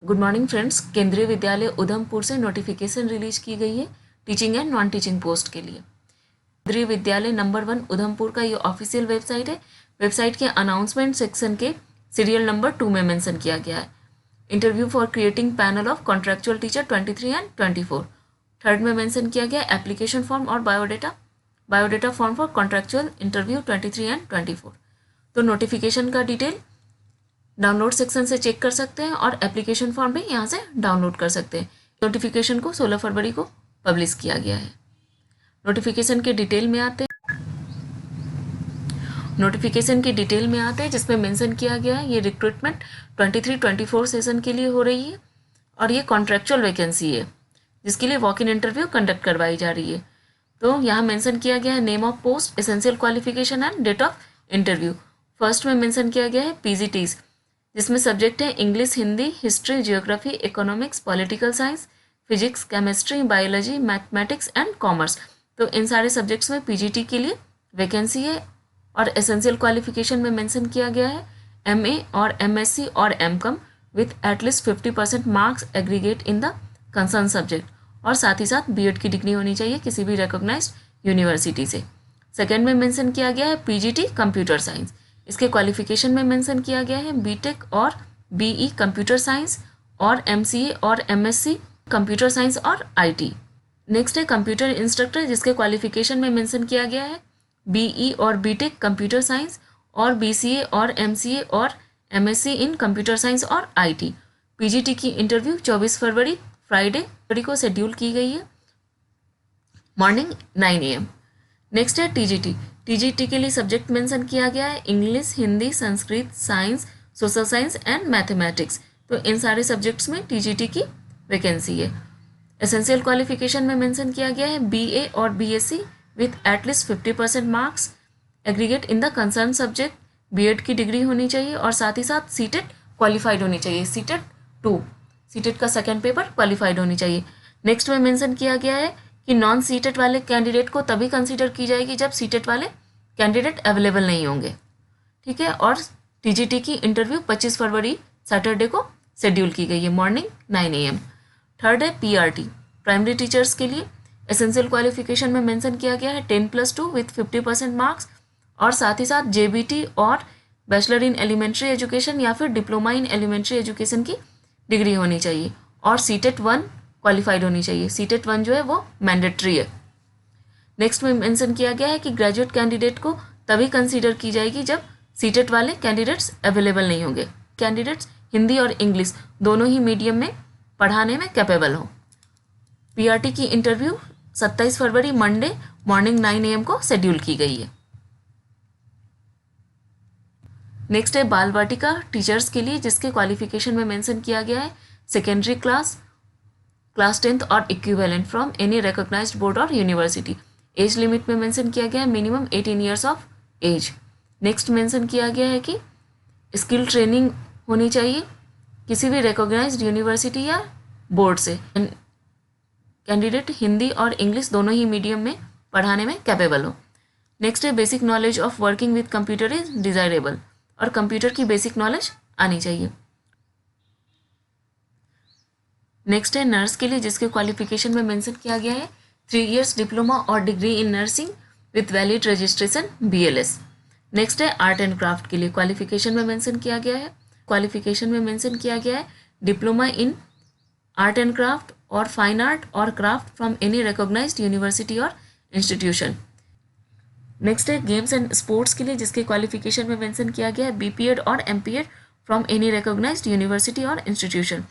Good morning friends. केंद्रीय विद्यालय उधमपुर से नोटिफिकेशन रिलीज की गई है teaching and non teaching post के लिए। केंद्रीय विद्यालय नंबर 1 उधमपुर का ये ऑफिशियल वेबसाइट है। वेबसाइट के अनाउंसमेंट सेक्शन के सीरियल नंबर 2 में मेंशन किया गया है। Interview for creating panel of contractual teacher 23 and 24। Third में मेंशन किया गया एप्लीकेशन फॉर्म और biodata form for contractual interview 23 and 24। तो नोटिफिकेशन का डिटेल डाउनलोड सेक्शन से चेक कर सकते हैं और एप्लीकेशन फॉर्म भी यहाँ से डाउनलोड कर सकते हैं। नोटिफिकेशन को 16 फरवरी को पब्लिश किया गया है। नोटिफिकेशन के डिटेल में आते हैं जिसमें मेंशन किया गया है ये रिक्रूटमेंट 23-24 सेशन के लिए हो रही है और ये कॉन्ट्रेक्चुअल वैकेंसी है जिसके लिए वॉक इन इंटरव्यू कंडक्ट करवाई जा रही है। तो यहाँ मेंशन किया गया है name of post, essential qualification and date of interview. First में मेंशन किया गया है पीजीटीज जिसमें सब्जेक्ट है English, Hindi, history, geography, economics, political science, physics, chemistry, biology, mathematics and commerce. तो इन सारे सब्जेक्ट्स में पीजीटी के लिए वैकेंसी है। और एसेंशियल क्वालिफिकेशन में मेंशन किया गया है एमए और एमएससी और MCom with at least 50% marks aggregate in the concern subject, और साथ ही साथ बीएड की डिग्री होनी चाहिए किसी भी रिकॉग्नाइज्ड यूनिवर्सिटी से। सेकेंड में मेंशन किया गया है पीजीटी कंप्यूटर साइंस। इसके क्वालिफिकेशन में मेंशन किया गया है बीटेक और बीई कंप्यूटर साइंस और एमसीए और एमएससी कंप्यूटर साइंस और आईटी। नेक्स्ट है कंप्यूटर इंस्ट्रक्टर जिसके क्वालिफिकेशन में मेंशन किया गया है बीई और बीटेक कंप्यूटर साइंस और बीसीए और एमसीए और एमएससी इन कंप्यूटर साइंस और आईटी। पीजीटी की इंटरव्यू 24 फरवरी फ्राइडे को शेड्यूल की गई है मॉर्निंग 9 AM। नेक्स्ट है टीजीटी के लिए सब्जेक्ट मेंशन किया गया है English, Hindi, Sanskrit, science, social science and mathematics. तो इन सारे सब्जेक्ट्स में टीजीटी की वैकेंसी है। एसेंशियल क्वालिफिकेशन में मेंशन किया गया है बीए और BSc with at least 50% marks aggregate in the concern subject. BEd की डिग्री होनी चाहिए और साथ ही साथ सीटेट क्वालिफाइड होनी चाहिए, सीटेट का सेकेंड पेपर क्वालिफाइड होनी चाहिए। नेक्स्ट में मेंशन किया गया है कि नॉन सीटेट वाले कैंडिडेट को तभी कंसीडर की जाएगी जब सीटेट वाले कैंडिडेट अवेलेबल नहीं होंगे, ठीक है। और टीजीटी की इंटरव्यू 25 फरवरी सैटरडे को शेड्यूल की गई है मॉर्निंग 9 AM। थर्ड है पीआरटी प्राइमरी टीचर्स के लिए। एसेंशियल क्वालिफिकेशन में मेंशन किया गया है 10+2 विथ 50% मार्क्स और साथ ही साथ जेबीटी और बैचलर इन एलिमेंट्री एजुकेशन या फिर डिप्लोमा इन एलिमेंट्री एजुकेशन की डिग्री होनी चाहिए और सीटेट 1 क्वालिफाइड होनी चाहिए। सीटेट 1 जो है वो मैंडेटरी है। नेक्स्ट में मेंशन किया गया है कि ग्रेजुएट कैंडिडेट को तभी कंसीडर की जाएगी जब सीटेट वाले कैंडिडेट्स अवेलेबल नहीं होंगे। कैंडिडेट्स हिंदी और इंग्लिश दोनों ही मीडियम में पढ़ाने में कैपेबल हो। पीआरटी की interview 27 February Monday morning 9 AM को शेड्यूल की गई है। नेक्स्ट है बाल वाटिका टीचर्स के लिए जिसके क्वालिफिकेशन में मेंशन किया गया है सेकेंडरी क्लास 10th और equivalent from any recognised board और यूनिवर्सिटी। एज लिमिट में मेंशन किया गया है minimum 18 years of age. Next mention किया गया है कि स्किल ट्रेनिंग होनी चाहिए किसी भी रिकॉग्नाइज्ड यूनिवर्सिटी या बोर्ड से। कैंडिडेट हिंदी और इंग्लिश दोनों ही मीडियम में पढ़ाने में कैपेबल हो। नेक्स्ट है basic knowledge of working with computer is desirable, और कंप्यूटर की बेसिक नॉलेज आनी चाहिए। नेक्स्ट है नर्स के लिए जिसके क्वालिफिकेशन में मेंशन किया गया है 3 इयर्स डिप्लोमा और degree in nursing with valid registration BLS। Next है आर्ट एंड क्राफ्ट के लिए क्वालिफिकेशन में मेंशन किया गया है diploma in art and craft और फाइन आर्ट और craft from any recognised university और इंस्टीट्यूशन। नेक्स्ट है गेम्स एंड स्पोर्ट्स के लिए जिसके क्वालिफिकेशन में मेंशन किया गया है BPEd और MPEd from any recognised university और इंस्टीट्यूशन।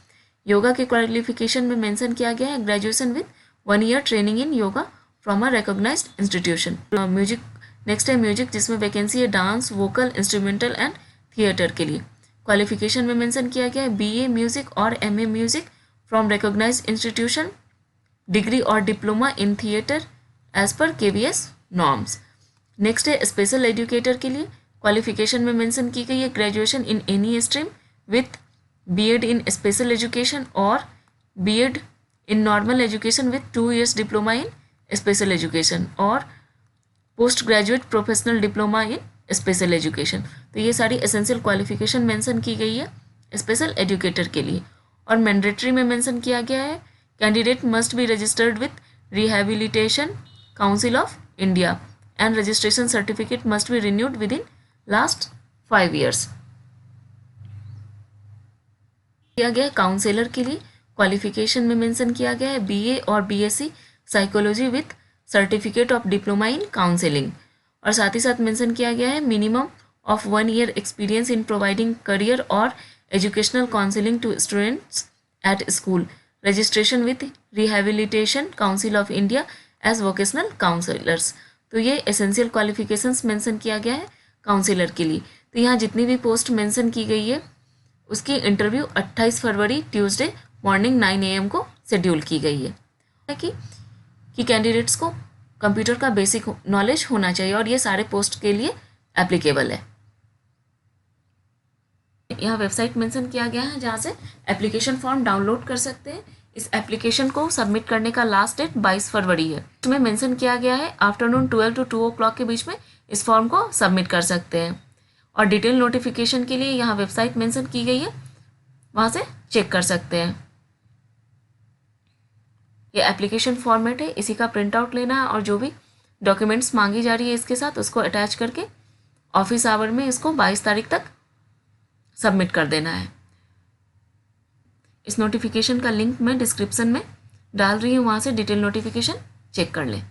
योगा के क्वालिफिकेशन में मेंशन किया गया है graduation with 1 year training in yoga from a recognised institution. Music next है म्यूजिक जिसमें वैकेंसी है dance, vocal, instrumental and theatre के लिए। क्वालिफिकेशन में मेंशन किया गया है BA म्यूजिक और MA music from recognised institution, degree और diploma in theatre as per KVS norms. Next है स्पेशल एजुकेटर के लिए। क्वालिफिकेशन में मेंशन की गई है graduation in any stream with BEd in special education और BEd in normal education with 2 years diploma in special education और post graduate professional diploma in special education. तो ये सारी एसेंशियल क्वालिफिकेशन मेंशन की गई है स्पेशल एजुकेटर के लिए। और मैंडेटरी में मेंशन किया गया है candidate must be registered with rehabilitation council of India and registration certificate must be renewed with in last 5 years। किया गया है काउंसलर के लिए क्वालिफिकेशन में मेंशन किया गया है बीए और BSc psychology with certificate of diploma in counselling, और साथ ही साथ मेंशन किया गया है minimum of 1 year experience in providing career और educational counselling to students at school, registration with rehabilitation council of India as vocational counsellors. तो ये एसेंशियल क्वालिफिकेशंस मेंशन किया गया है काउंसिलर के लिए। तो यहाँ जितनी भी पोस्ट मेंशन की गई है उसकी interview 28 February Tuesday morning 9 AM को शेड्यूल की गई है कि कैंडिडेट्स को कंप्यूटर का बेसिक नॉलेज होना चाहिए और ये सारे पोस्ट के लिए एप्लीकेबल है। यहाँ वेबसाइट मेंशन किया गया है जहाँ से एप्लीकेशन फॉर्म डाउनलोड कर सकते हैं। इस एप्लीकेशन को सबमिट करने का लास्ट डेट 22 फरवरी है। इसमें मेंशन किया गया है आफ्टरनून 12 to 2 o'clock के बीच में इस फॉर्म को सबमिट कर सकते हैं, और डिटेल नोटिफिकेशन के लिए यहाँ वेबसाइट मेंशन की गई है, वहाँ से चेक कर सकते हैं। ये एप्लीकेशन फॉर्मेट है, इसी का प्रिंट आउट लेना है और जो भी डॉक्यूमेंट्स मांगी जा रही है इसके साथ उसको अटैच करके ऑफिस आवर में इसको 22 तारीख तक सबमिट कर देना है। इस नोटिफिकेशन का लिंक मैं डिस्क्रिप्शन में डाल रही हूँ, वहाँ से डिटेल नोटिफिकेशन चेक कर लें।